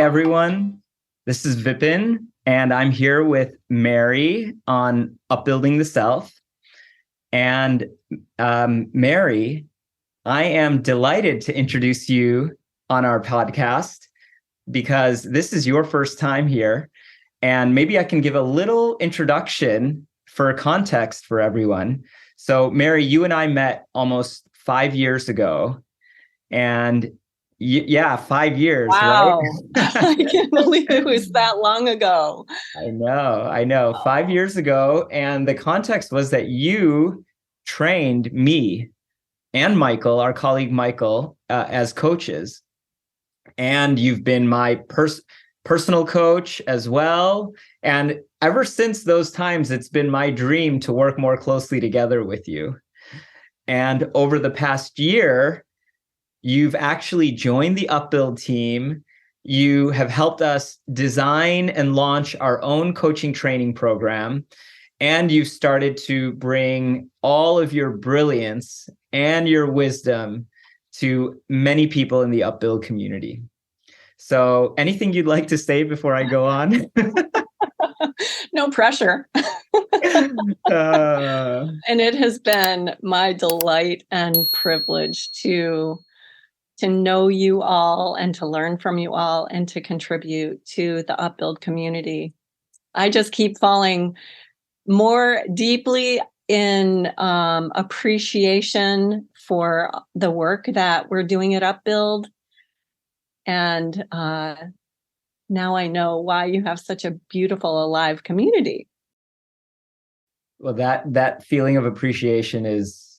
everyone. This is Vipin, and I'm here with Mary on Upbuilding the Self. And Mary, I am delighted to introduce you on our podcast because this is your first time here. And maybe I can give a little introduction for context for everyone. So, Mary, you and I met almost 5 years ago. And yeah, 5 years, Wow. right? I can't believe it was that long ago. I know. 5 years ago. And the context was that you trained me and Michael, our colleague Michael, as coaches. And you've been my personal coach as well. And ever since those times, it's been my dream to work more closely together with you. And over the past year, you've actually joined the Upbuild team. You have helped us design and launch our own coaching training program. And you've started to bring all of your brilliance and your wisdom to many people in the Upbuild community. So anything you'd like to say before I go on? No pressure. And it has been my delight and privilege to know you all and to learn from you all and to contribute to the Upbuild community. I just keep falling more deeply in appreciation for the work that we're doing at Upbuild. And now I know why you have such a beautiful, alive community. Well, that feeling of appreciation is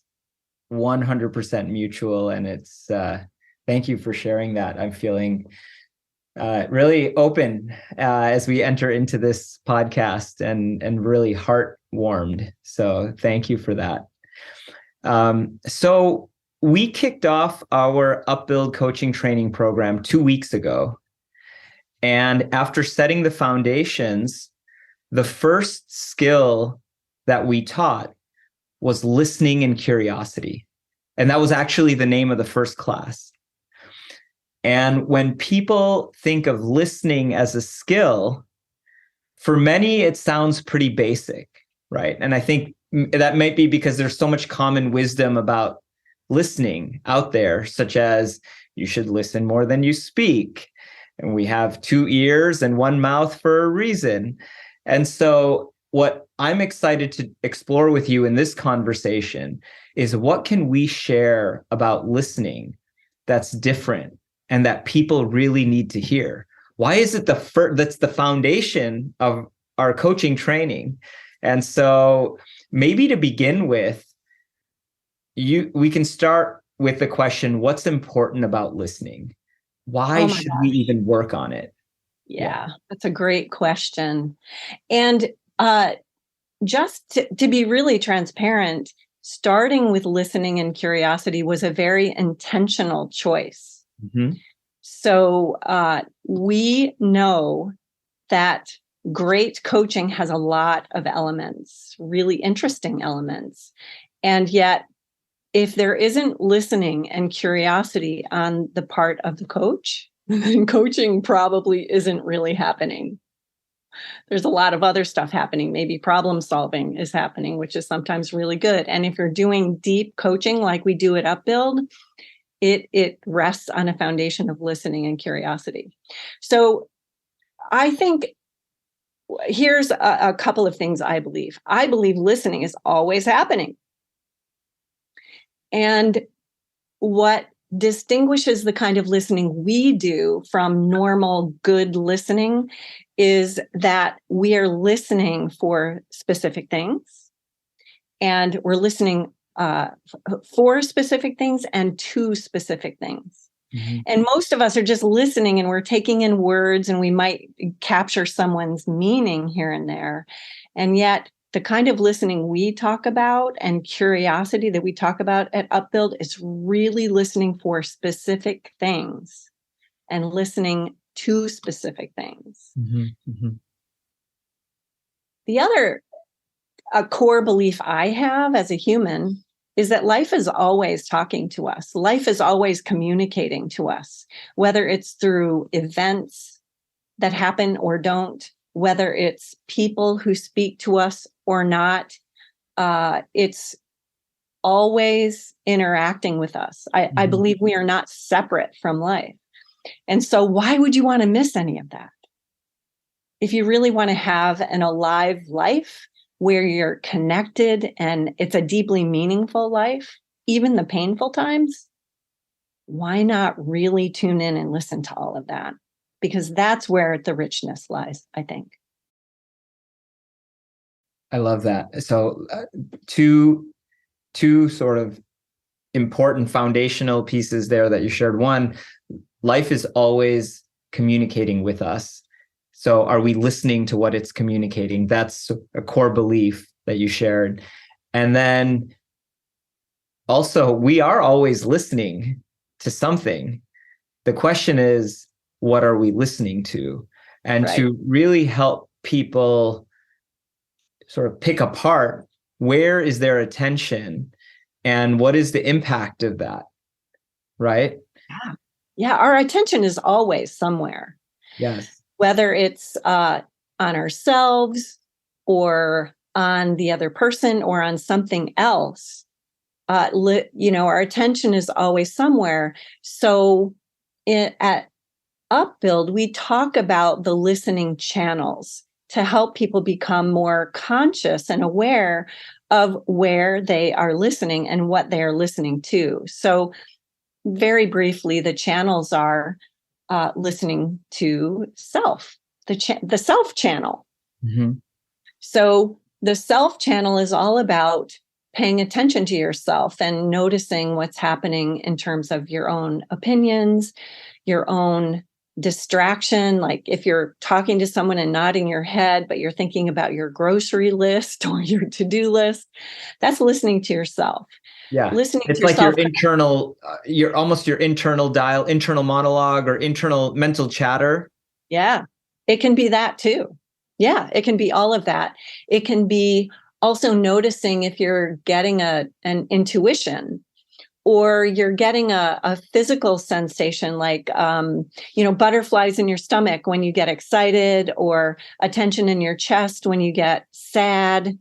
100% mutual. And it's, thank you for sharing that. I'm feeling really open as we enter into this podcast and really heart warmed. So thank you for that. So we kicked off our Upbuild Coaching Training program 2 weeks ago. And after setting the foundations, the first skill that we taught was listening and curiosity. And that was actually the name of the first class. And when people think of listening as a skill, for many, it sounds pretty basic, right? And I think that might be because there's so much common wisdom about listening out there, such as you should listen more than you speak. And we have 2 ears and 1 mouth for a reason. And so what I'm excited to explore with you in this conversation is what can we share about listening that's different and that people really need to hear? Why is it that's the foundation of our coaching training? And so maybe to begin with, we can start with the question, what's important about listening? Why should we even work on it? Yeah, that's a great question. And just to be really transparent, starting with listening and curiosity was a very intentional choice. Mm-hmm. So we know that great coaching has a lot of elements, really interesting elements. And yet, if there isn't listening and curiosity on the part of the coach, then coaching probably isn't really happening. There's a lot of other stuff happening. Maybe problem solving is happening, which is sometimes really good. And if you're doing deep coaching like we do at Upbuild, it rests on a foundation of listening and curiosity. So I think here's a couple of things I believe. I believe listening is always happening. And what distinguishes the kind of listening we do from normal good listening is that we are listening for specific things, and we're listening for specific things and to specific things. Mm-hmm. And most of us are just listening and we're taking in words and we might capture someone's meaning here and there. And yet the kind of listening we talk about and curiosity that we talk about at Upbuild is really listening for specific things and listening to specific things. Mm-hmm. Mm-hmm. The other core belief I have as a human is that life is always talking to us. Life is always communicating to us, whether it's through events, that happen or don't, whether it's people who speak to us or not. It's always interacting with us. I believe we are not separate from life. And so why would you want to miss any of that? If you really want to have an alive life where you're connected and it's a deeply meaningful life, even the painful times, why not really tune in and listen to all of that? Because that's where the richness lies, I think. I love that. So two sort of important foundational pieces there that you shared. One, life is always communicating with us. So are we listening to what it's communicating? That's a core belief that you shared. And then also, we are always listening to something. The question is, what are we listening to? And Right. to really help people sort of pick apart, where is their attention and what is the impact of that? Right? Yeah, our attention is always somewhere. Yes. Whether it's on ourselves or on the other person or on something else, our attention is always somewhere. So at Upbuild, we talk about the listening channels to help people become more conscious and aware of where they are listening and what they are listening to. So very briefly, the channels are listening to self, the self channel. Mm-hmm. So the self channel is all about paying attention to yourself and noticing what's happening in terms of your own opinions, your own distraction. Like if you're talking to someone and nodding your head, but you're thinking about your grocery list or your to-do list, that's listening to yourself. Yeah. Listening It's to like yourself. your internal, your internal internal monologue or internal mental chatter. Yeah, it can be that too. Yeah, it can be all of that. It can be also noticing if you're getting an intuition or you're getting a physical sensation like, butterflies in your stomach when you get excited, or a tension in your chest when you get sad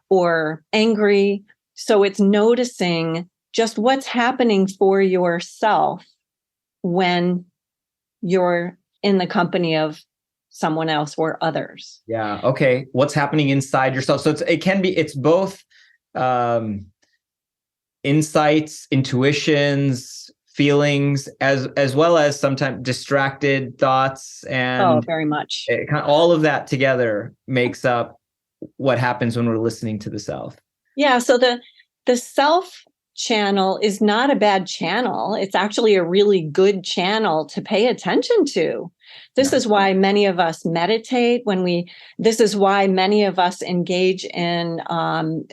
or angry. So it's noticing just what's happening for yourself when you're in the company of someone else or others. Yeah. Okay. What's happening inside yourself? So it's both insights, intuitions, feelings, as well as sometimes distracted thoughts, and very much. All of that together makes up what happens when we're listening to the self. Yeah. So the self channel is not a bad channel. It's actually a really good channel to pay attention to. This is why many of us meditate this is why many of us engage in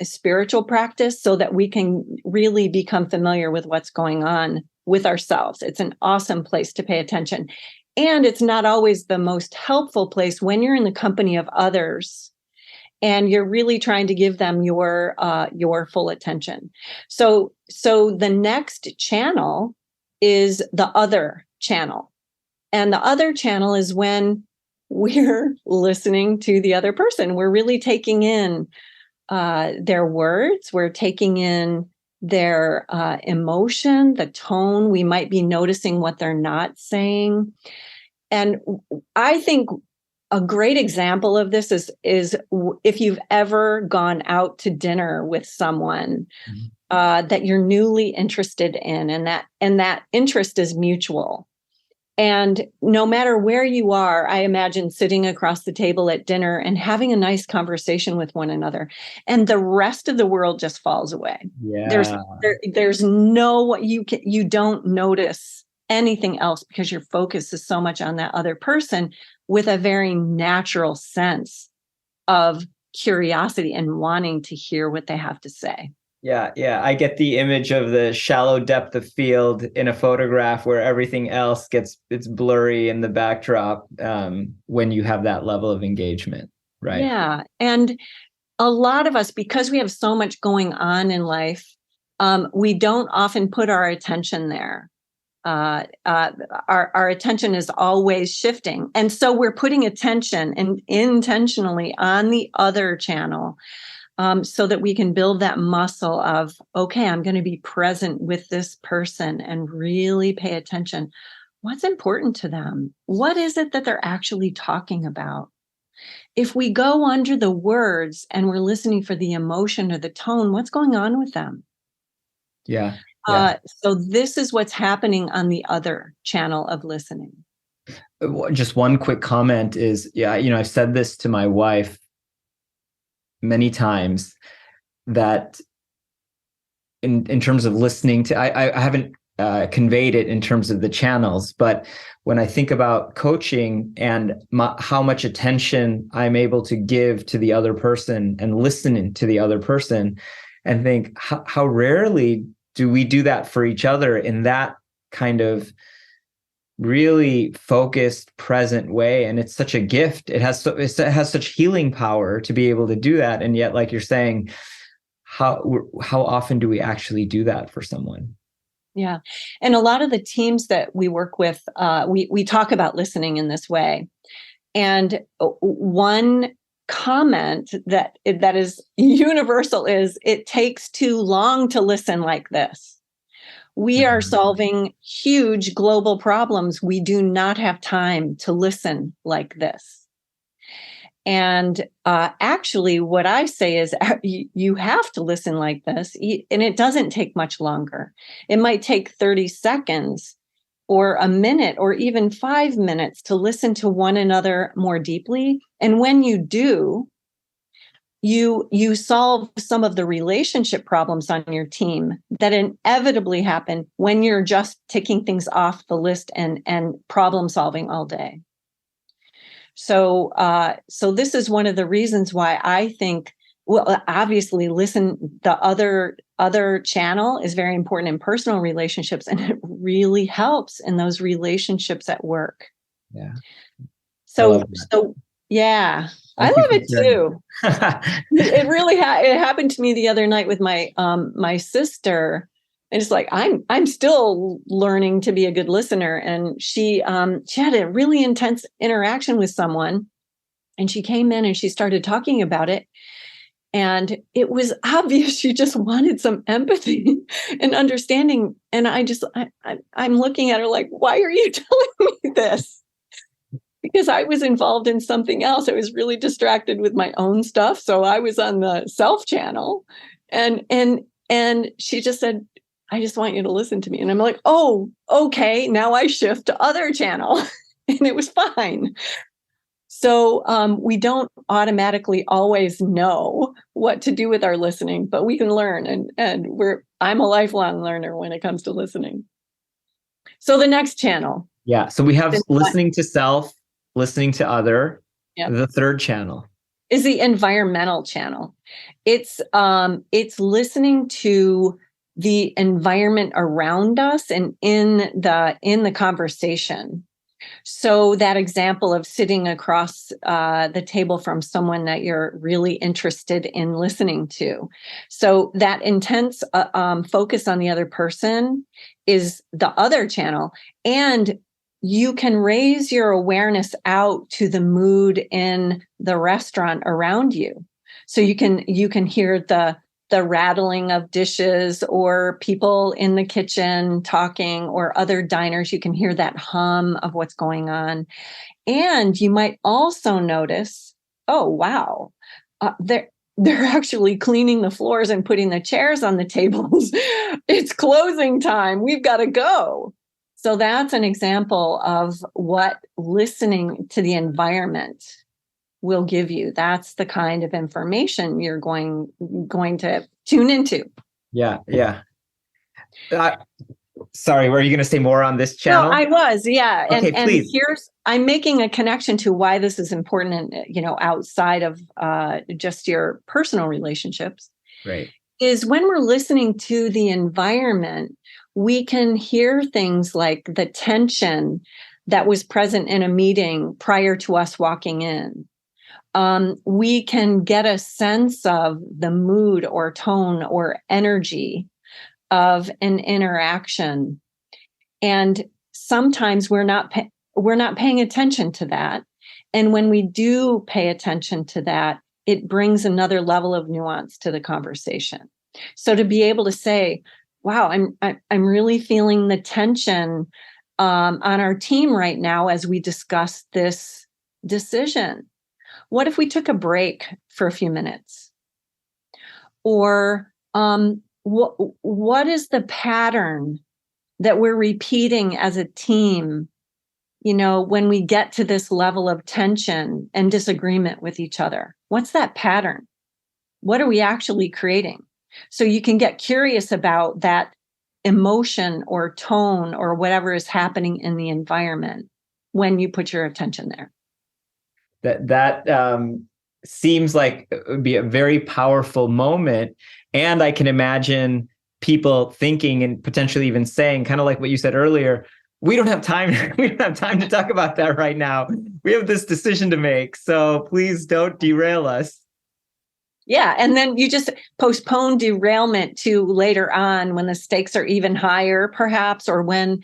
spiritual practice, so that we can really become familiar with what's going on with ourselves. It's an awesome place to pay attention. And it's not always the most helpful place when you're in the company of others and you're really trying to give them your full attention. So the next channel is the other channel. And the other channel is when we're listening to the other person. We're really taking in their words. We're taking in their emotion, the tone. We might be noticing what they're not saying. And I think a great example of this is if you've ever gone out to dinner with someone that you're newly interested in, and that interest is mutual. And no matter where you are, I imagine sitting across the table at dinner and having a nice conversation with one another, and the rest of the world just falls away. Yeah. There's no, you don't notice anything else because your focus is so much on that other person, with a very natural sense of curiosity and wanting to hear what they have to say. Yeah. I get the image of the shallow depth of field in a photograph where everything else it's blurry in the backdrop when you have that level of engagement, right? Yeah. And a lot of us, because we have so much going on in life, we don't often put our attention there. our attention is always shifting. And so we're putting attention and intentionally on the other channel, so that we can build that muscle of, okay, I'm going to be present with this person and really pay attention. What's important to them? What is it that they're actually talking about? If we go under the words and we're listening for the emotion or the tone, what's going on with them? Yeah. Yeah. So this is what's happening on the other channel of listening. Just one quick comment is, I've said this to my wife many times, that in terms of listening to, I haven't conveyed it in terms of the channels, but when I think about coaching and how much attention I'm able to give to the other person and listening to the other person, and think how rarely do we do that for each other in that kind of really focused, present way. And it's such a gift. It has such healing power to be able to do that. And yet, like you're saying, how often do we actually do that for someone? Yeah. And a lot of the teams that we work with, we talk about listening in this way. And one comment that is universal is, it takes too long to listen like this. We are solving huge global problems. We do not have time to listen like this. And actually, what I say is, you have to listen like this, and it doesn't take much longer. It might take 30 seconds or a minute or even 5 minutes to listen to one another more deeply. And when you do, you solve some of the relationship problems on your team that inevitably happen when you're just ticking things off the list and problem solving all day. So this is one of the reasons why I think, well, obviously, the other channel is very important in personal relationships, and it really helps in those relationships at work. Yeah. So yeah. I love it too. It really it happened to me the other night with my sister. And it's like, I'm still learning to be a good listener. And she had a really intense interaction with someone, and she came in and she started talking about it. And it was obvious she just wanted some empathy and understanding. And I'm looking at her like, why are you telling me this? Because I was involved in something else. I was really distracted with my own stuff. So I was on the self channel, and she just said, I just want you to listen to me. And I'm like, oh, okay. Now I shift to other channel. And it was fine. So we don't automatically always know what to do with our listening, but we can learn. And I'm a lifelong learner when it comes to listening. So the next channel. Yeah. So we have listening to self, listening to other. Yep. The third channel is the environmental channel. It's listening to the environment around us and in the conversation. So that example of sitting across the table from someone that you're really interested in listening to. So that intense focus on the other person is the other channel. And you can raise your awareness out to the mood in the restaurant around you. So you can hear the rattling of dishes, or people in the kitchen talking, or other diners. You can hear that hum of what's going on. And you might also notice, oh, wow, they're actually cleaning the floors and putting the chairs on the tables. It's closing time. We've got to go. So that's an example of what listening to the environment will give you. That's the kind of information you're going to tune into. Yeah. Sorry, were you going to say more on this channel? No, I was, yeah. Okay, please. I'm making a connection to why this is important, outside of just your personal relationships. Right. Is when we're listening to the environment, we can hear things like the tension that was present in a meeting prior to us walking in. We can get a sense of the mood or tone or energy of an interaction. And sometimes we're not paying attention to that. And when we do pay attention to that, it brings another level of nuance to the conversation. So to be able to say, wow, I'm really feeling the tension on our team right now as we discuss this decision. What if we took a break for a few minutes? Or what is the pattern that we're repeating as a team, when we get to this level of tension and disagreement with each other? What's that pattern? What are we actually creating? So you can get curious about that emotion or tone or whatever is happening in the environment when you put your attention there. That seems like it would be a very powerful moment. And I can imagine people thinking and potentially even saying, kind of like what you said earlier, we don't have time. We don't have time to talk about that right now. We have this decision to make. So please don't derail us. Yeah. And then you just postpone derailment to later on when the stakes are even higher, perhaps, or when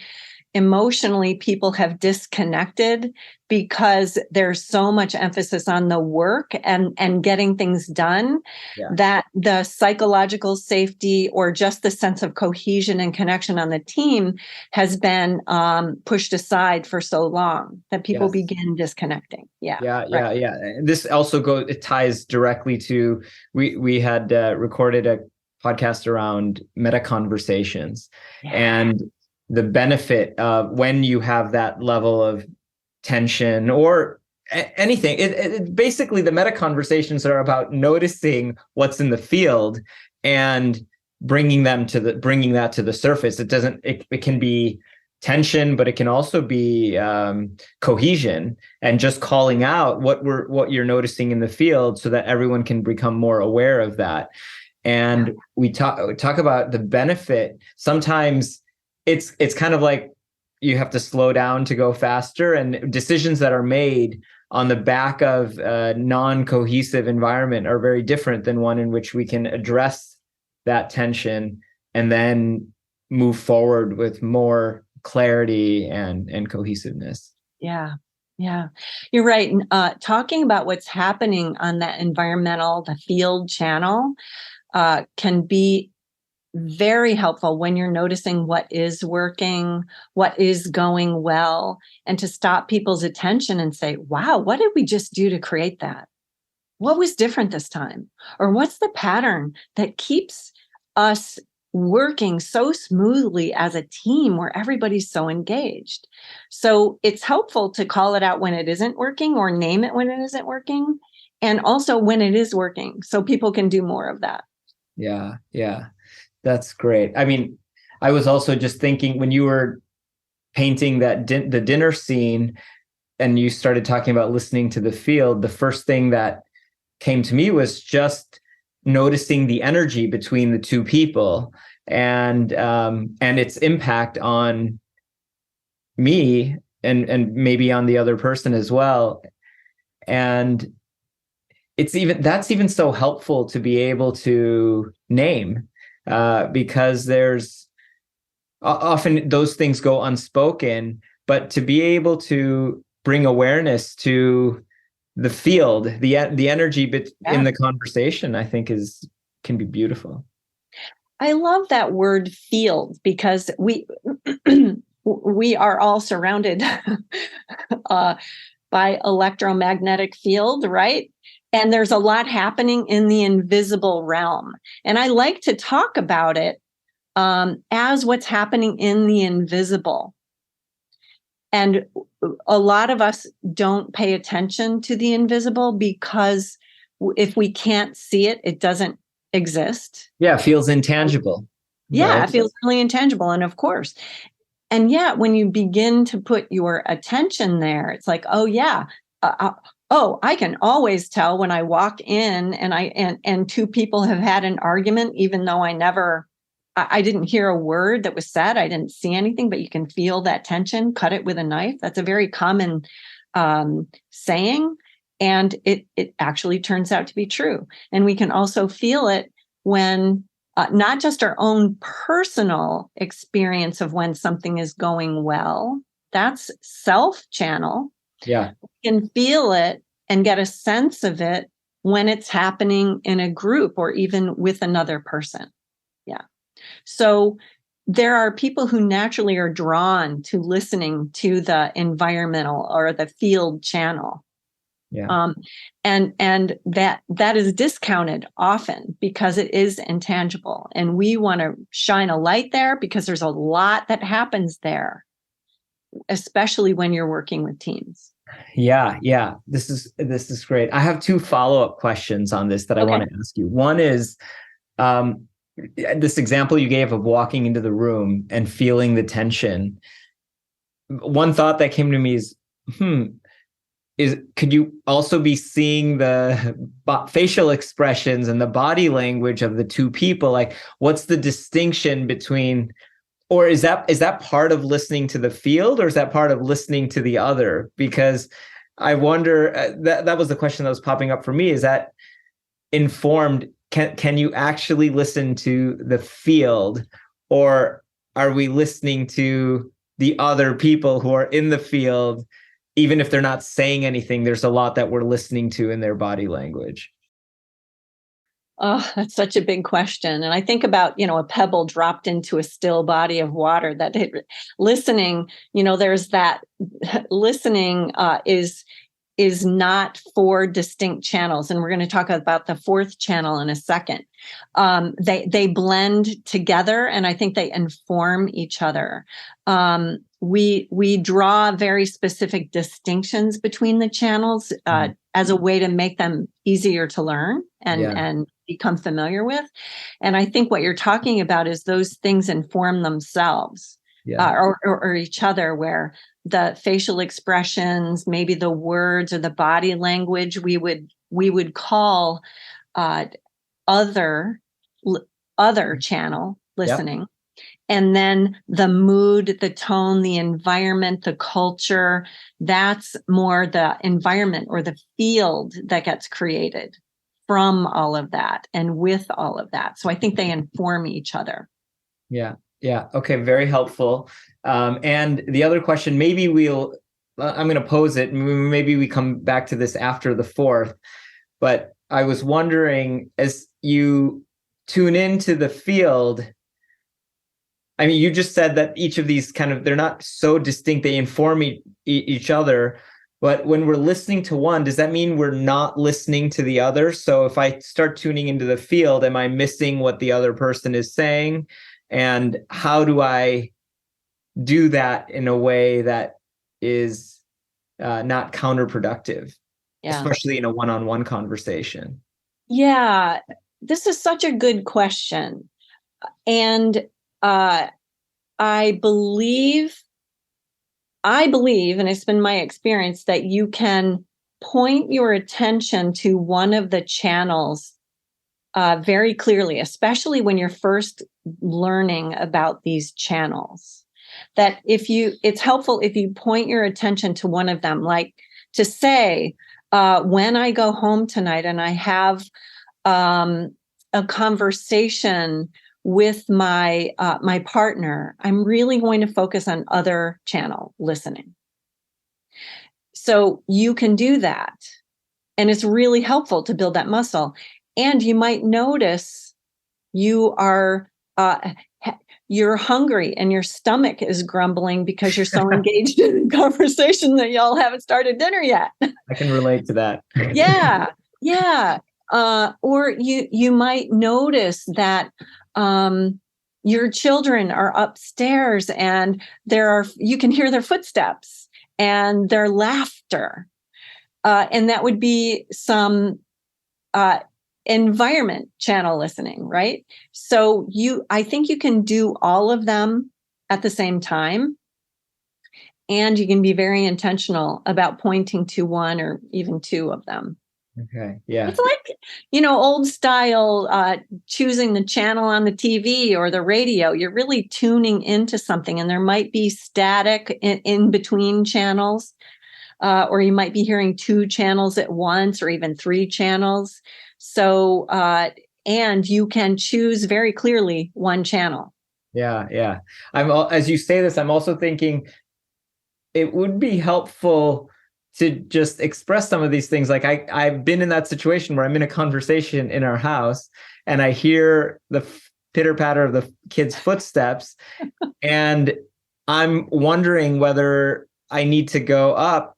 emotionally people have disconnected because there's so much emphasis on the work and getting things done, that the psychological safety or just the sense of cohesion and connection on the team has been pushed aside for so long that people begin disconnecting. Yeah. This also it ties directly to, we had recorded a podcast around meta conversations and the benefit of when you have that level of tension or anything. It basically, the meta conversations are about noticing what's in the field and bringing that to the surface. It can be tension, but it can also be cohesion, and just calling out what you're noticing in the field so that everyone can become more aware of that. And we talk about the benefit. Sometimes it's kind of like you have to slow down to go faster, and decisions that are made on the back of a non-cohesive environment are very different than one in which we can address that tension and then move forward with more clarity and cohesiveness. Yeah. You're right. Talking about what's happening on that the field channel can be very helpful when you're noticing what is working, what is going well, and to stop people's attention and say, wow, what did we just do to create that? What was different this time? Or what's the pattern that keeps us working so smoothly as a team where everybody's so engaged? So it's helpful to call it out when it isn't working or name it when it isn't working, and also when it is working so people can do more of that. Yeah. That's great. I mean, I was also just thinking when you were painting that the dinner scene and you started talking about listening to the field, the first thing that came to me was just noticing the energy between the two people and its impact on me and maybe on the other person as well. And that's even so helpful to be able to name. Because there's often those things go unspoken, but to be able to bring awareness to the field, the energy in the conversation, I think can be beautiful. I love that word field because we are all surrounded by electromagnetic field, right? And there's a lot happening in the invisible realm. And I like to talk about it as what's happening in the invisible. And a lot of us don't pay attention to the invisible because if we can't see it, it doesn't exist. Yeah, it feels intangible. Yeah, right? It feels really intangible. And of course, and yet when you begin to put your attention there, it's like, oh yeah, I can always tell when I walk in and two people have had an argument, even though I didn't hear a word that was said. I didn't see anything, but you can feel that tension, cut it with a knife. That's a very common saying. And it actually turns out to be true. And we can also feel it when not just our own personal experience of when something is going well. That's self-channel. Yeah. We can feel it and get a sense of it when it's happening in a group or even with another person. Yeah. So there are people who naturally are drawn to listening to the environmental or the field channel. Yeah. And that is discounted often because it is intangible. And we want to shine a light there because there's a lot that happens there, especially when you're working with teams. Yeah. Yeah. This is great. I have two follow-up questions on this that I want to ask you. One is, this example you gave of walking into the room and feeling the tension. One thought that came to me is, could you also be seeing the facial expressions and the body language of the two people? Like, what's the distinction between, or is that part of listening to the field, or is that part of listening to the other? Because I wonder, that was the question that was popping up for me. Is that informed? Can you actually listen to the field, or are we listening to the other people who are in the field? Even if they're not saying anything, there's a lot that we're listening to in their body language. Oh, that's such a big question. And I think about, a pebble dropped into a still body of water listening, there's that listening is not four distinct channels. And we're going to talk about the fourth channel in a second. They blend together, and I think they inform each other. We draw very specific distinctions between the channels as a way to make them easier to learn and become familiar with. And I think what you're talking about is those things inform themselves or each other, where the facial expressions, maybe the words or the body language, we would call other channel listening. Yep. And then the mood, the tone, the environment, the culture, that's more the environment or the field that gets created from all of that and with all of that. So I think they inform each other. Yeah. Yeah. Okay. Very helpful. And the other question, I'm going to pose it. Maybe we come back to this after the fourth, but I was wondering, as you tune into the field, I mean, you just said that each of these they're not so distinct, they inform each other. But when we're listening to one, does that mean we're not listening to the other? So if I start tuning into the field, am I missing what the other person is saying? And how do I do that in a way that is not counterproductive, especially in a one-on-one conversation? Yeah, this is such a good question. And I believe, and it's been my experience, that you can point your attention to one of the channels very clearly, especially when you're first learning about these channels. That it's helpful if you point your attention to one of them, like to say, when I go home tonight and I have a conversation with my partner, I'm really going to focus on other channel listening. So you can do that. And it's really helpful to build that muscle. And you might notice you're hungry and your stomach is grumbling because you're so engaged in the conversation that y'all haven't started dinner yet. I can relate to that. Yeah. Or you might notice that your children are upstairs and you can hear their footsteps and their laughter. And that would be some environment channel listening, right? So I think you can do all of them at the same time. And you can be very intentional about pointing to one or even two of them. Okay. Yeah. It's like, old style, choosing the channel on the TV or the radio. You're really tuning into something, and there might be static in between channels, or you might be hearing two channels at once or even three channels. So, and you can choose very clearly one channel. Yeah. As you say this, I'm also thinking it would be helpful to just express some of these things. Like I've been in that situation where I'm in a conversation in our house and I hear the pitter patter of the kids' footsteps, and I'm wondering whether I need to go up.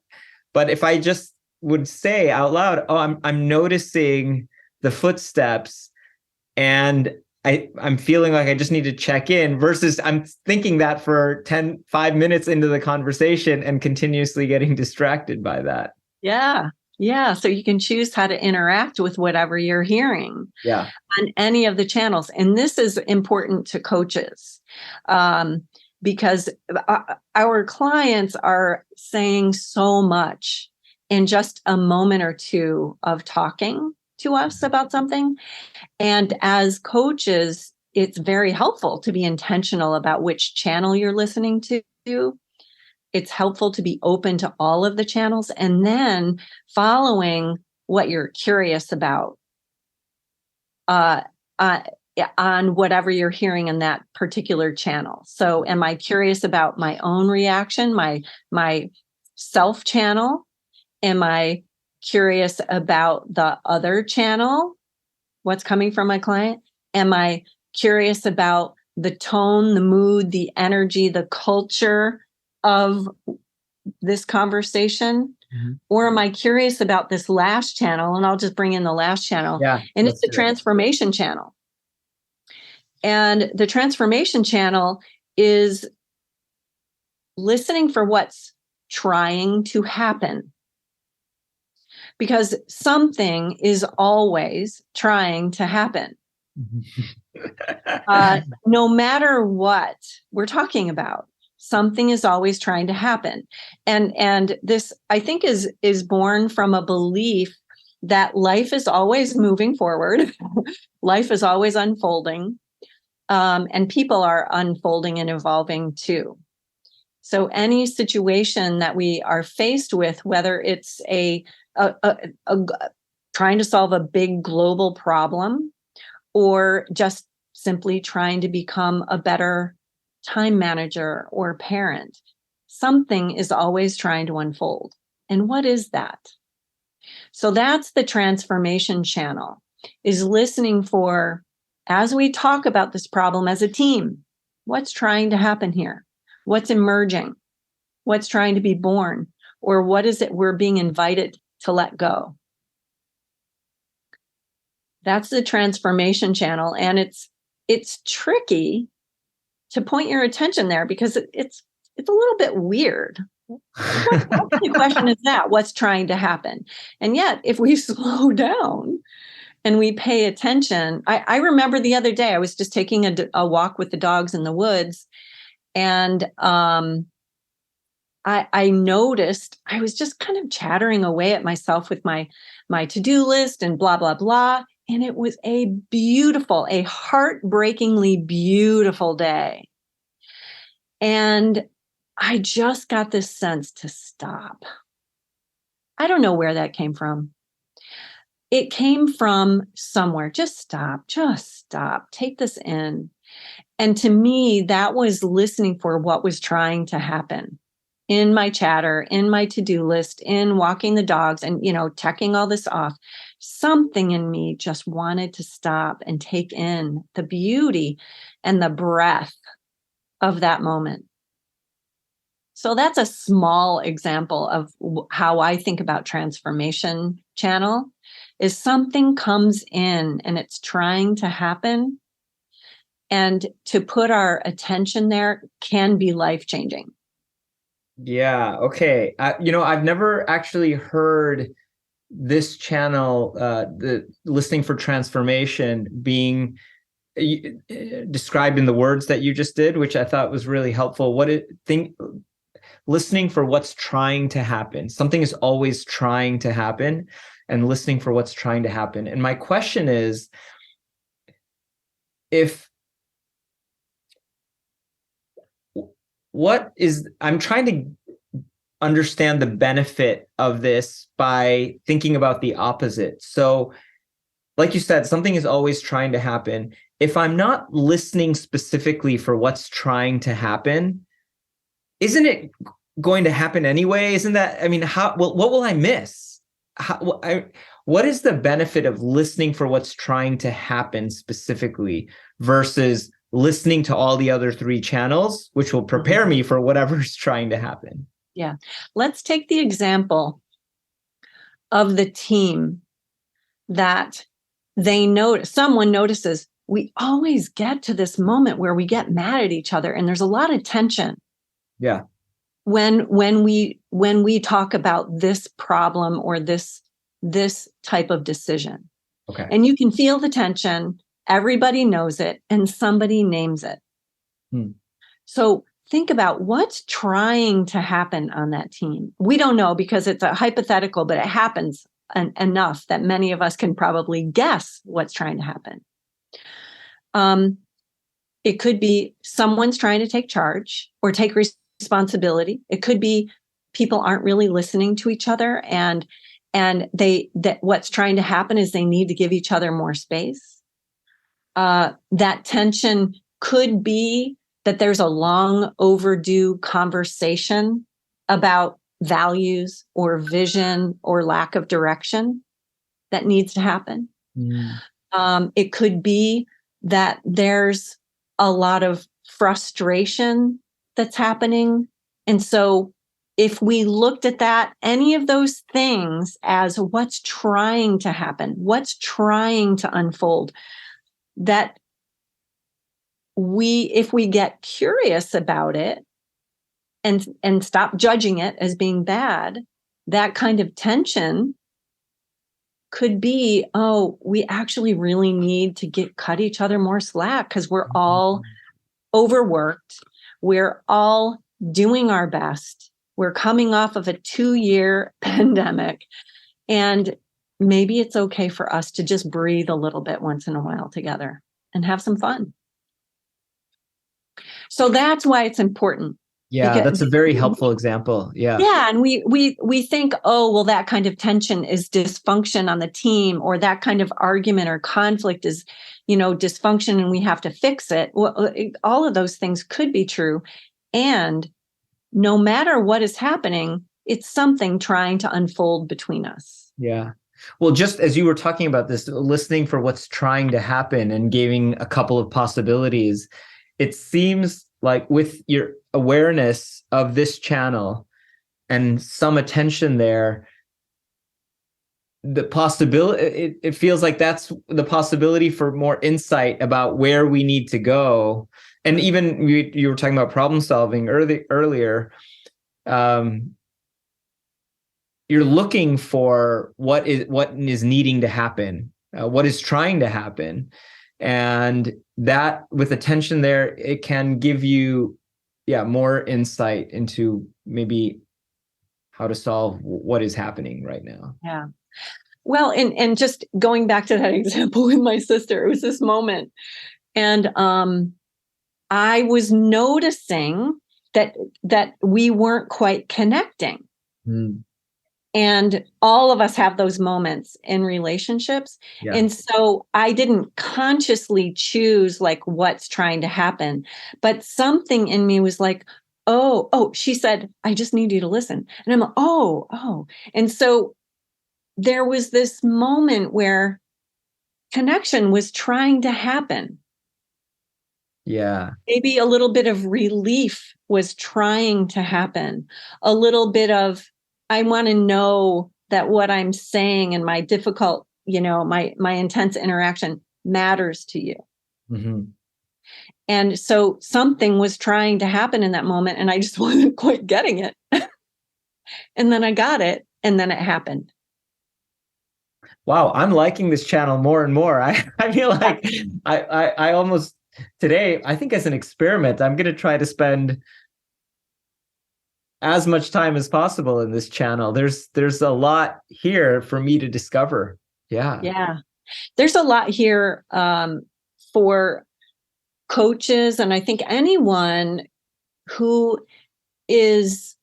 But if I just would say out loud, "Oh, I'm noticing the footsteps, and I'm feeling like I just need to check in," versus I'm thinking that for 5 minutes into the conversation and continuously getting distracted by that. Yeah. Yeah. So you can choose how to interact with whatever you're hearing Yeah. on any of the channels. And this is important to coaches because our clients are saying so much in just a moment or two of talking to us about something. And as coaches, it's very helpful to be intentional about which channel you're listening to. It's helpful to be open to all of the channels and then following what you're curious about on whatever you're hearing in that particular channel. So am I curious about my own reaction, my self channel? Am I curious about the other channel? What's coming from my client? Am I curious about the tone, the mood, the energy, the culture of this conversation? Mm-hmm. Or am I curious about this last channel? And I'll just bring in the last channel. Yeah, and it's the transformation channel. And the transformation channel is listening for what's trying to happen. Because something is always trying to happen. No matter what we're talking about, something is always trying to happen. And this, I think, is born from a belief that life is always moving forward. Life is always unfolding. And people are unfolding and evolving too. So any situation that we are faced with, whether it's a trying to solve a big global problem, or just simply trying to become a better time manager or parent, something is always trying to unfold. And what is that? So that's the transformation channel, is listening for, as we talk about this problem as a team, what's trying to happen here? What's emerging? What's trying to be born? Or what is it we're being invited to let go? That's the transformation channel. And it's tricky to point your attention there because it's a little bit weird. The question is that what's trying to happen? And yet, if we slow down and we pay attention, I remember the other day I was just taking a walk with the dogs in the woods, and I noticed I was just kind of chattering away at myself with my to-do list and blah, blah, blah. And it was a heartbreakingly beautiful day. And I just got this sense to stop. I don't know where that came from. It came from somewhere. Just stop, take this in. And to me, that was listening for what was trying to happen in my chatter, in my to-do list, in walking the dogs and, checking all this off. Something in me just wanted to stop and take in the beauty and the breath of that moment. So that's a small example of how I think about transformation channel, is something comes in and it's trying to happen. And to put our attention there can be life-changing. Yeah. Okay. I've never actually heard this channel, the listening for transformation, being described in the words that you just did, which I thought was really helpful. Listening for what's trying to happen. Something is always trying to happen, and listening for what's trying to happen. And my question is, I'm trying to understand the benefit of this by thinking about the opposite. So, like you said, something is always trying to happen. If I'm not listening specifically for what's trying to happen, isn't it going to happen anyway? Isn't that, I mean, what will I miss? What is the benefit of listening for what's trying to happen specifically versus listening to all the other three channels, which will prepare me for whatever's trying to happen? Yeah. Let's take the example of the team that someone notices we always get to this moment where we get mad at each other and there's a lot of tension. Yeah. When we talk about this problem or this type of decision. Okay. And you can feel the tension, everybody knows it, and somebody names it. So think about what's trying to happen on that team. We don't know because it's a hypothetical, but it happens enough that many of us can probably guess what's trying to happen. It could be someone's trying to take charge or take responsibility. It could be people aren't really listening to each other, and what's trying to happen is they need to give each other more space. That tension could be that there's a long overdue conversation about values or vision or lack of direction that needs to happen. It could be that there's a lot of frustration that's happening. And so if we looked at that, any of those things as what's trying to happen, what's trying to unfold, that if we get curious about it and stop judging it as being bad, that kind of tension could be, oh, we actually really need to cut each other more slack because we're all overworked. We're all doing our best. We're coming off of a 2-year pandemic. And maybe it's okay for us to just breathe a little bit once in a while together and have some fun. So that's why it's important. Yeah, that's a very helpful example. Yeah. Yeah. And we think, oh, well, that kind of tension is dysfunction on the team, or that kind of argument or conflict is, dysfunction and we have to fix it. Well, all of those things could be true. And no matter what is happening, it's something trying to unfold between us. Yeah. Well, just as you were talking about this, listening for what's trying to happen and giving a couple of possibilities, it seems like with your awareness of this channel and some attention there, the possibility, it feels like that's the possibility for more insight about where we need to go. And even you were talking about problem solving earlier. You're looking for what is needing to happen, what is trying to happen. And that, with attention there, it can give you, more insight into maybe how to solve what is happening right now. Yeah. Well, and just going back to that example with my sister, it was this moment. And I was noticing that we weren't quite connecting. And all of us have those moments in relationships. Yeah. And so I didn't consciously choose like what's trying to happen, but something in me was like, oh, she said, I just need you to listen. And I'm like, oh. And so there was this moment where connection was trying to happen. Yeah. Maybe a little bit of relief was trying to happen. A little bit of, I want to know that what I'm saying and my difficult, my intense interaction matters to you. Mm-hmm. And so something was trying to happen in that moment, and I just wasn't quite getting it. And then I got it, and then it happened. Wow, I'm liking this channel more and more. I feel like I almost today, I think as an experiment, I'm going to try to spend as much time as possible in this channel. There's a lot here for me to discover. Yeah. There's a lot here for coaches, and I think anyone who is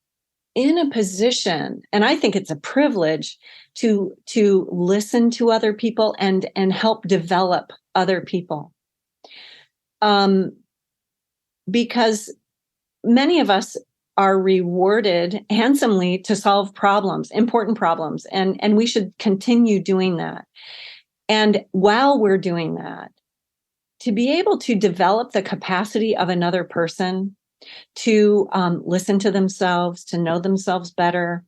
in a position, and I think it's a privilege to listen to other people and help develop other people. Because many of us are rewarded handsomely to solve problems, important problems, and we should continue doing that. And while we're doing that, to be able to develop the capacity of another person to listen to themselves, to know themselves better,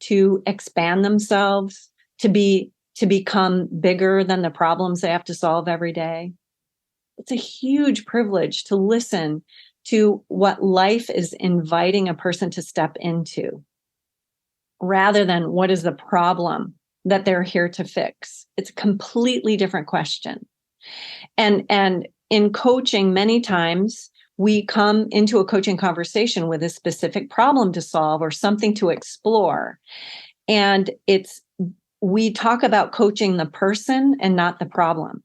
to expand themselves, to become bigger than the problems they have to solve every day. It's a huge privilege to listen to what life is inviting a person to step into, rather than what is the problem that they're here to fix. It's a completely different question. And in coaching, many times we come into a coaching conversation with a specific problem to solve or something to explore. And we talk about coaching the person and not the problem.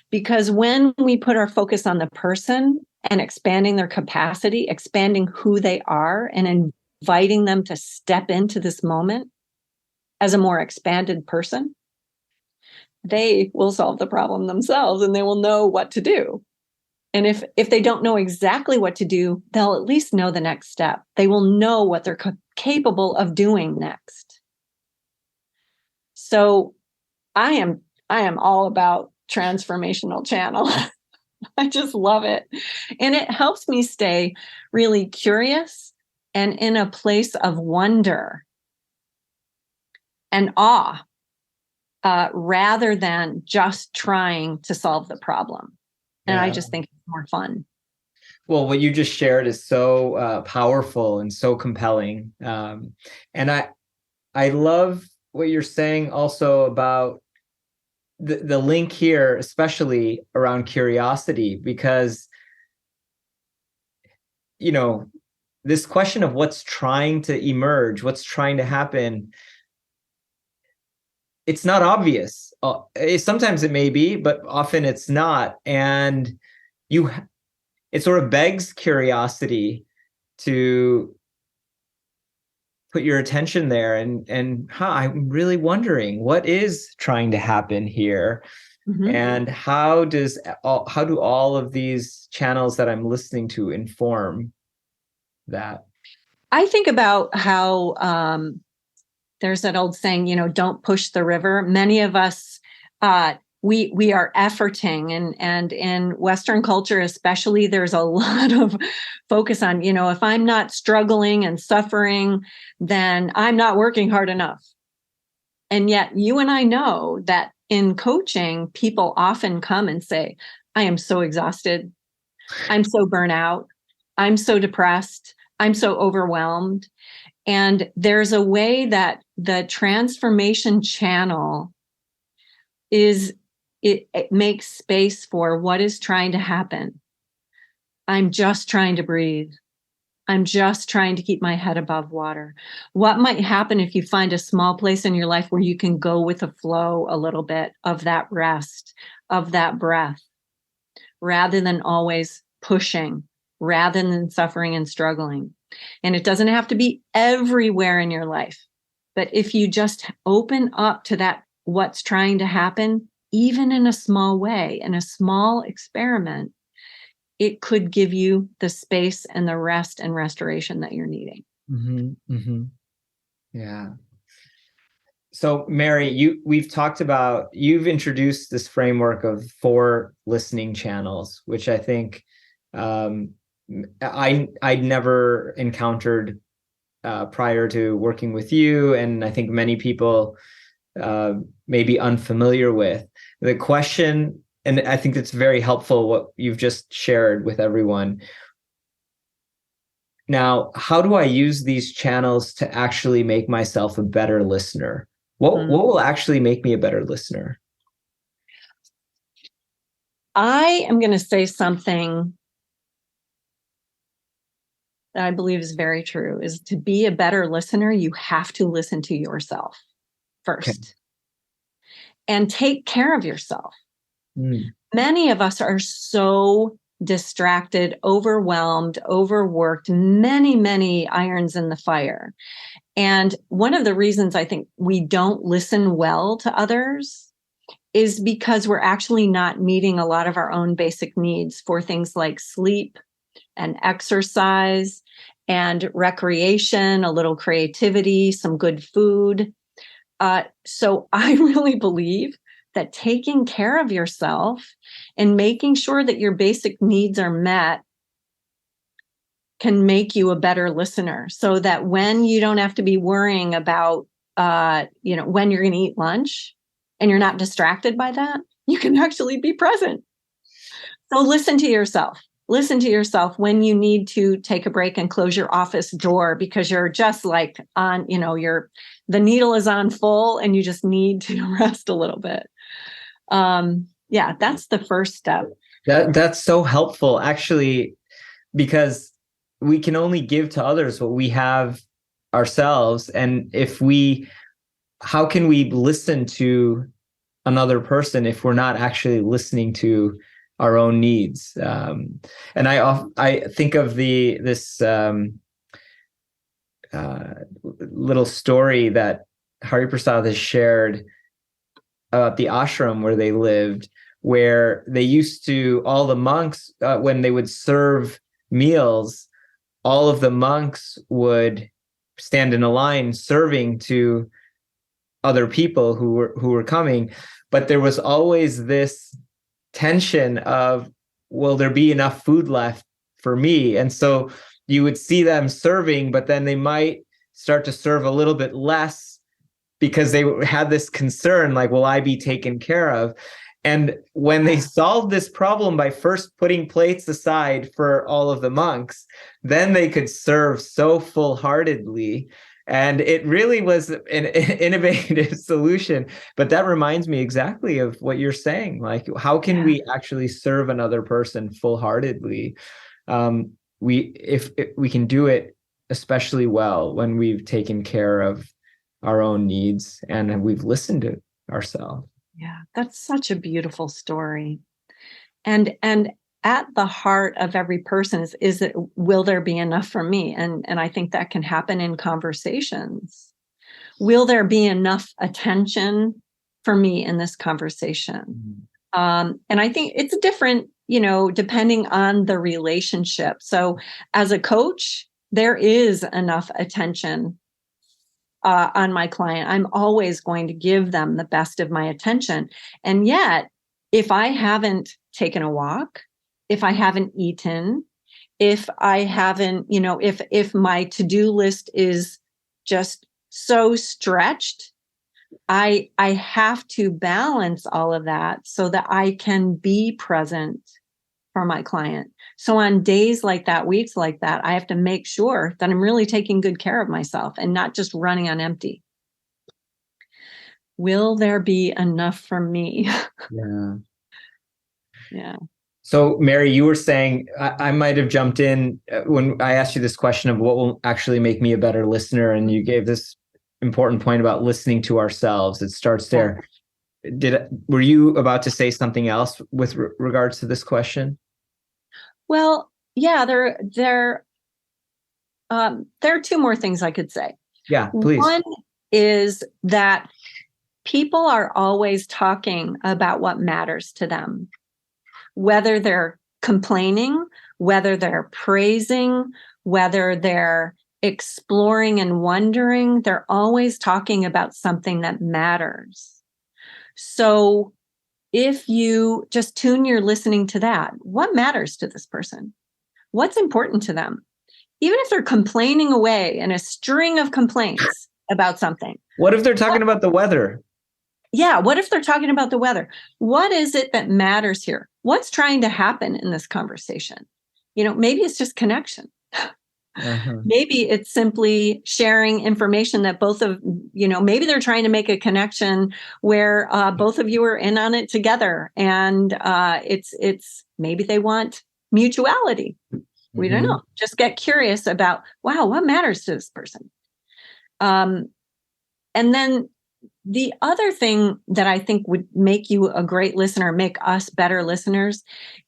Because when we put our focus on the person and expanding their capacity, expanding who they are, and inviting them to step into this moment as a more expanded person, they will solve the problem themselves and they will know what to do. And if they don't know exactly what to do, they'll at least know the next step. They will know what they're capable of doing next. So I am all about transformational channel. I just love it. And it helps me stay really curious and in a place of wonder and awe, rather than just trying to solve the problem. And I just think it's more fun. Well, what you just shared is so powerful and so compelling. And I love what you're saying also about the link here, especially around curiosity, because, this question of what's trying to emerge, what's trying to happen, it's not obvious. Sometimes it may be, but often it's not. And it sort of begs curiosity to put your attention there and I'm really wondering what is trying to happen here. Mm-hmm. And how do all of these channels that I'm listening to inform that? I think about how there's that old saying, don't push the river. Many of us, we are efforting, and in Western culture especially, there's a lot of focus on, if I'm not struggling and suffering, then I'm not working hard enough. And yet you and I know that in coaching, people often come and say, I am so exhausted. I'm so burnt out. I'm so depressed. I'm so overwhelmed. And there's a way that the transformation channel it makes space for what is trying to happen. I'm just trying to breathe. I'm just trying to keep my head above water. What might happen if you find a small place in your life where you can go with the flow a little bit of that rest, of that breath, rather than always pushing, rather than suffering and struggling? And it doesn't have to be everywhere in your life. But if you just open up to that, what's trying to happen, even in a small way, in a small experiment, it could give you the space and the rest and restoration that you're needing. Mm-hmm, mm-hmm. Yeah. So Mary, you've introduced this framework of 4 listening channels, which I think I'd never encountered prior to working with you, and I think many people may be unfamiliar with. The question, and I think it's very helpful what you've just shared with everyone. Now, how do I use these channels to actually make myself a better listener? What will actually make me a better listener? I am going to say something that I believe is very true, is to be a better listener, you have to listen to yourself first. Okay. And take care of yourself. Many of us are so distracted, overwhelmed, overworked, many, many irons in the fire. And one of the reasons I think we don't listen well to others is because we're actually not meeting a lot of our own basic needs for things like sleep and exercise and recreation, a little creativity, some good food. So I really believe that taking care of yourself and making sure that your basic needs are met can make you a better listener, so that when you don't have to be worrying about, when you're going to eat lunch and you're not distracted by that, you can actually be present. So listen to yourself. Listen to yourself when you need to take a break and close your office door because you're just like on, the needle is on full and you just need to rest a little bit. That's the first step. That's so helpful, actually, because we can only give to others what we have ourselves. And how can we listen to another person if we're not actually listening to our own needs? And I think of this little story that Hari Prasad has shared about the ashram where they lived, where they used to, all the monks, when they would serve meals, all of the monks would stand in a line serving to other people who were coming, but there was always this tension of, will there be enough food left for me? And so you would see them serving, but then they might start to serve a little bit less because they had this concern, like, will I be taken care of? And when they solved this problem by first putting plates aside for all of the monks, then they could serve so full-heartedly. And it really was an innovative solution. But that reminds me exactly of what you're saying. Like, how can we actually serve another person full-heartedly? If we can do it especially well when we've taken care of our own needs and we've listened to ourselves. Yeah, that's such a beautiful story. And at the heart of every person is that, will there be enough for me? And I think that can happen in conversations. Will there be enough attention for me in this conversation? And I think it's different, depending on the relationship. So as a coach, there is enough attention on my client. I'm always going to give them the best of my attention. And yet, if I haven't taken a walk, if I haven't eaten, if I haven't, if my to-do list is just so stretched, I have to balance all of that so that I can be present for my client. So on days like that, weeks like that, I have to make sure that I'm really taking good care of myself and not just running on empty. Will there be enough for me? Yeah. So, Mary, you were saying, I might have jumped in when I asked you this question of what will actually make me a better listener. And you gave this important point about listening to ourselves. It starts there. Were you about to say something else with regards to this question? Well, yeah, there are two more things I could say. Yeah, please. One is that people are always talking about what matters to them, whether they're complaining, whether they're praising, whether they're exploring and wondering, they're always talking about something that matters. So if you just tune your listening to that, what matters to this person? What's important to them? Even if they're complaining away in a string of complaints about something. What if they're talking about the weather? Yeah, what if they're talking about the weather? What is it that matters here? What's trying to happen in this conversation? Maybe it's just connection. Maybe it's simply sharing information that both of, maybe they're trying to make a connection where both of you are in on it together. And it's maybe they want mutuality. We don't know. Just get curious about, wow, what matters to this person? And then the other thing that I think would make you a great listener, make us better listeners,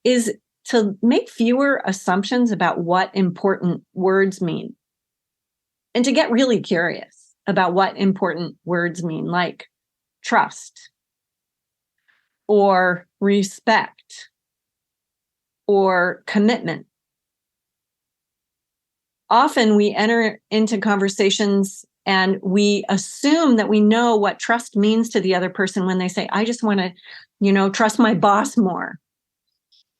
is to make fewer assumptions about what important words mean and to get really curious. about what important words mean, like trust or respect or commitment. Often we enter into conversations and we assume that we know what trust means to the other person when they say, I just want to, trust my boss more.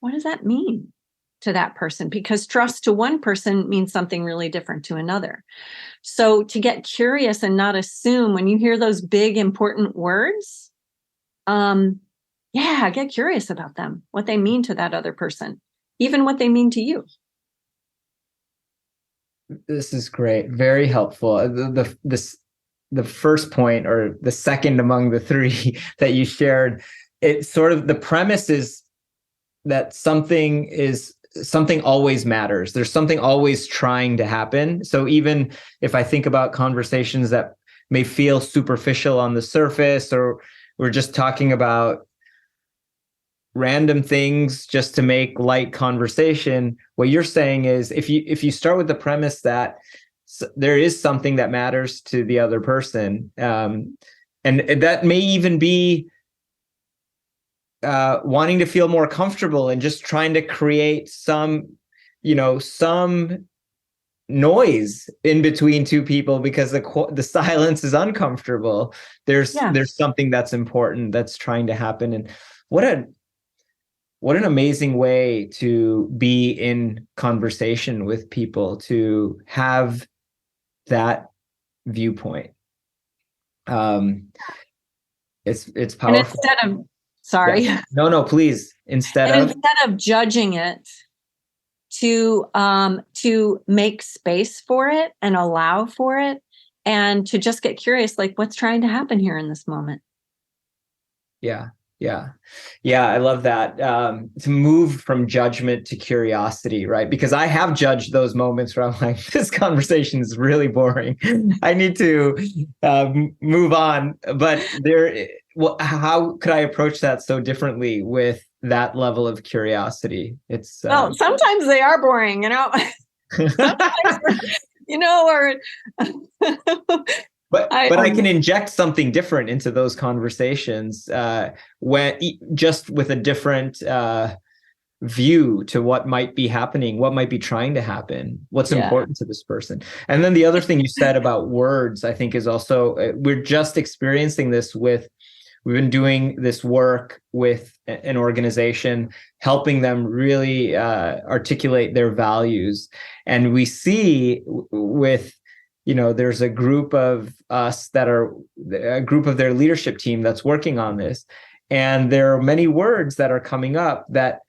What does that mean to that person? Because trust to one person means something really different to another. So to get curious and not assume when you hear those big, important words, get curious about them, what they mean to that other person, even what they mean to you. This is great. Very helpful. The first point, or the second among the three that you shared, it's sort of the premise is that something always matters. There's something always trying to happen. So even if I think about conversations that may feel superficial on the surface, or we're just talking about random things just to make light conversation, what you're saying is if you start with the premise that there is something that matters to the other person, and that may even be wanting to feel more comfortable and just trying to create some noise in between two people because the silence is uncomfortable. There's something that's important that's trying to happen. And what an amazing way to be in conversation with people, to have that viewpoint. It's powerful. And instead of, sorry. Yeah. No, please. Instead of judging it, to make space for it and allow for it, and to just get curious, like what's trying to happen here in this moment. Yeah, I love that. To move from judgment to curiosity, right? Because I have judged those moments where I'm like, this conversation is really boring. I need to move on. But how could I approach that so differently with that level of curiosity? It's well, sometimes they are boring, or But I can inject something different into those conversations when just with a different view to what might be happening, what might be trying to happen, what's important to this person. And then the other thing you said about words, I think, is also we're just experiencing this we've been doing this work with an organization, helping them really articulate their values. And we see with there's a group of us that are a group of their leadership team that's working on this. And there are many words that are coming up that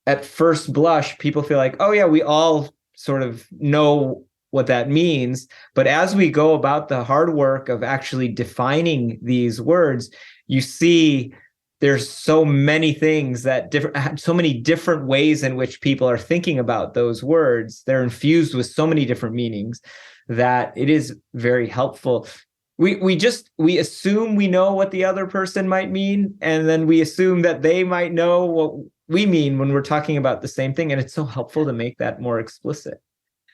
at first blush, people feel like, oh yeah, we all sort of know what that means. But as we go about the hard work of actually defining these words, you see there's so many things so many different ways in which people are thinking about those words. They're infused with so many different meanings that it is very helpful. We assume we know what the other person might mean, and then we assume that they might know what we mean when we're talking about the same thing. And it's so helpful to make that more explicit.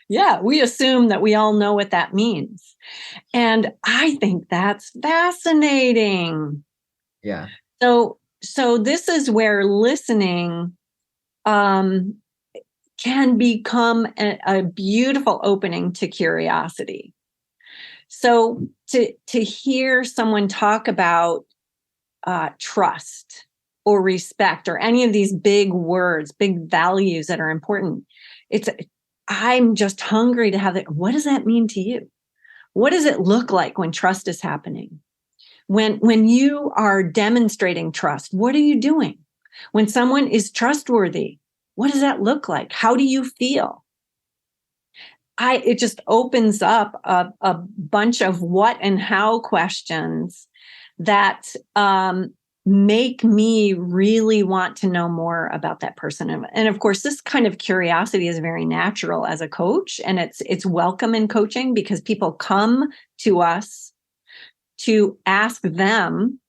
Yeah, we assume that we all know what that means. And I think that's fascinating. Yeah. So this is where listening can become a beautiful opening to curiosity. So to hear someone talk about trust or respect or any of these big words, big values that are important, I'm just hungry to have it. What does that mean to you? What does it look like when trust is happening? When you are demonstrating trust, what are you doing? When someone is trustworthy, what does that look like? How do you feel? It just opens up a bunch of what and how questions that make me really want to know more about that person. And of course, this kind of curiosity is very natural as a coach, and it's welcome in coaching because people come to us to ask them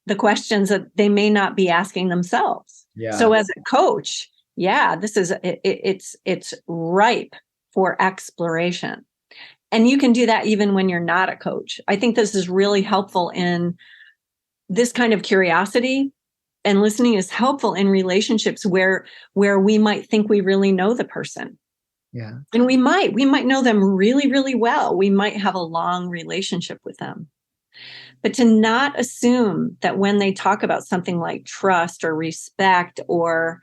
the questions that they may not be asking themselves. Yeah. So as a coach, this is it's ripe for exploration. And you can do that even when you're not a coach. I think this is really helpful in this kind of curiosity, and listening is helpful in relationships where we might think we really know the person. Yeah. And we might know them really, really well. We might have a long relationship with them. But to not assume that when they talk about something like trust or respect or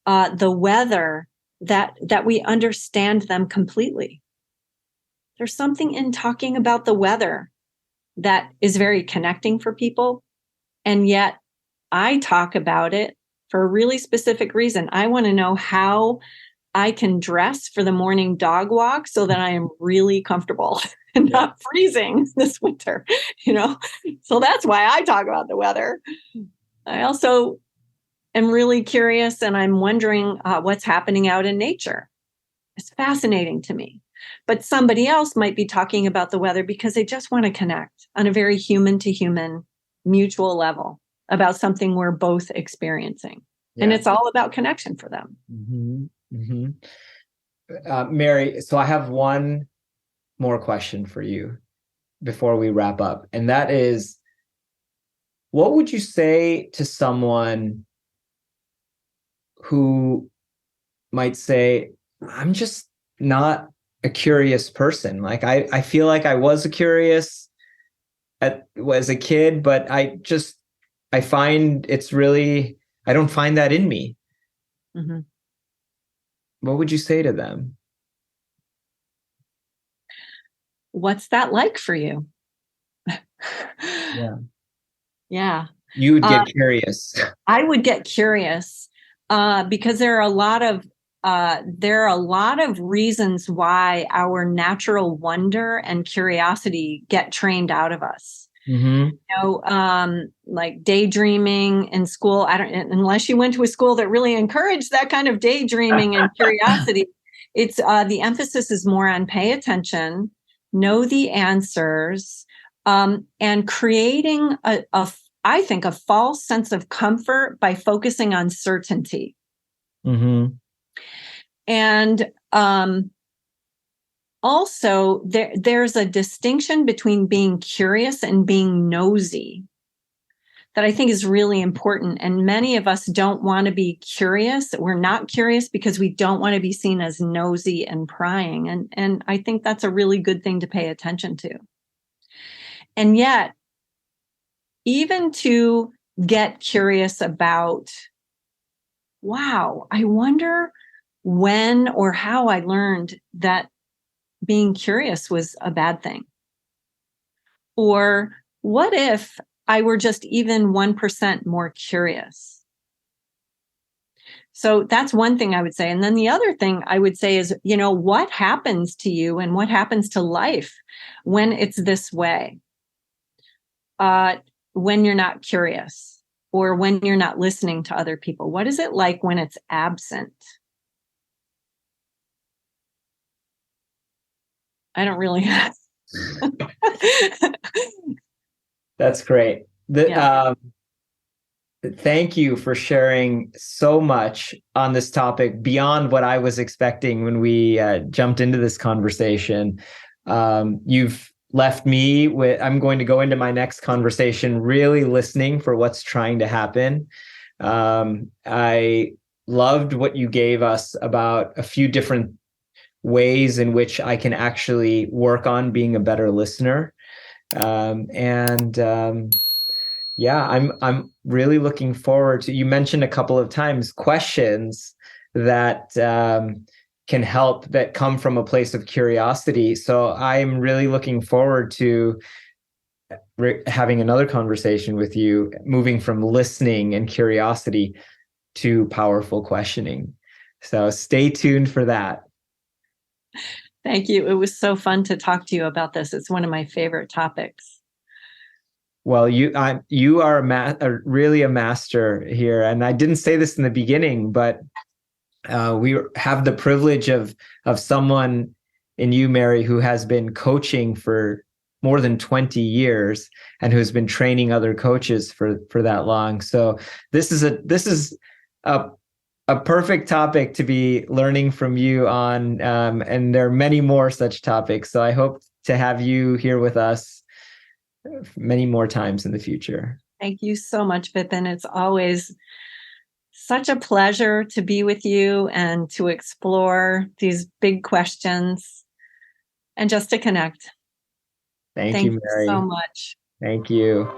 the weather, that we understand them completely. There's something in talking about the weather that is very connecting for people. And yet I talk about it for a really specific reason. I want to know how I can dress for the morning dog walk so that I am really comfortable and not freezing this winter, So that's why I talk about the weather. I also am really curious, and I'm wondering what's happening out in nature. It's fascinating to me. But somebody else might be talking about the weather because they just want to connect on a very human to human mutual level about something we're both experiencing. Yeah. And it's all about connection for them. Mm-hmm. Mm-hmm. Mary, so I have one more question for you before we wrap up. And that is, what would you say to someone who might say, I'm just not a curious person? Like, I feel like I was curious as a kid, but I find it's really, I don't find that in me. Mm-hmm. What would you say to them? What's that like for you? Yeah. Yeah. You would get curious. I would get curious because there are a lot of reasons why our natural wonder and curiosity get trained out of us. Mm-hmm. Like daydreaming in school. Unless you went to a school that really encouraged that kind of daydreaming and curiosity. It's the emphasis is more on pay attention, know the answers, and creating I think a false sense of comfort by focusing on certainty. Mm-hmm. And also, there's a distinction between being curious and being nosy that I think is really important. And many of us don't want to be curious. We're not curious because we don't want to be seen as nosy and prying. And I think that's a really good thing to pay attention to. And yet, even to get curious about, wow, I wonder when or how I learned that being curious was a bad thing. Or what if I were just even 1% more curious? So that's one thing I would say. And then the other thing I would say is, what happens to you and what happens to life when it's this way? When you're not curious or when you're not listening to other people? What is it like when it's absent? I don't really have. That's great. Thank you for sharing so much on this topic beyond what I was expecting when we jumped into this conversation. You've left me with, I'm going to go into my next conversation really listening for what's trying to happen. I loved what you gave us about a few different ways in which I can actually work on being a better listener. I'm really looking forward to, you mentioned a couple of times questions that can help, that come from a place of curiosity. So I'm really looking forward to having another conversation with you, moving from listening and curiosity to powerful questioning. So stay tuned for that. Thank you. It was so fun to talk to you about this. It's one of my favorite topics. Well, you are really a master here. And I didn't say this in the beginning, but we have the privilege of someone in you, Mary, who has been coaching for more than 20 years and who's been training other coaches for that long. So this is a perfect topic to be learning from you on, and there are many more such topics. So I hope to have you here with us many more times in the future. Thank you so much, Vipin. It's always such a pleasure to be with you and to explore these big questions and just to connect. Thank you, Mary. So much. Thank you.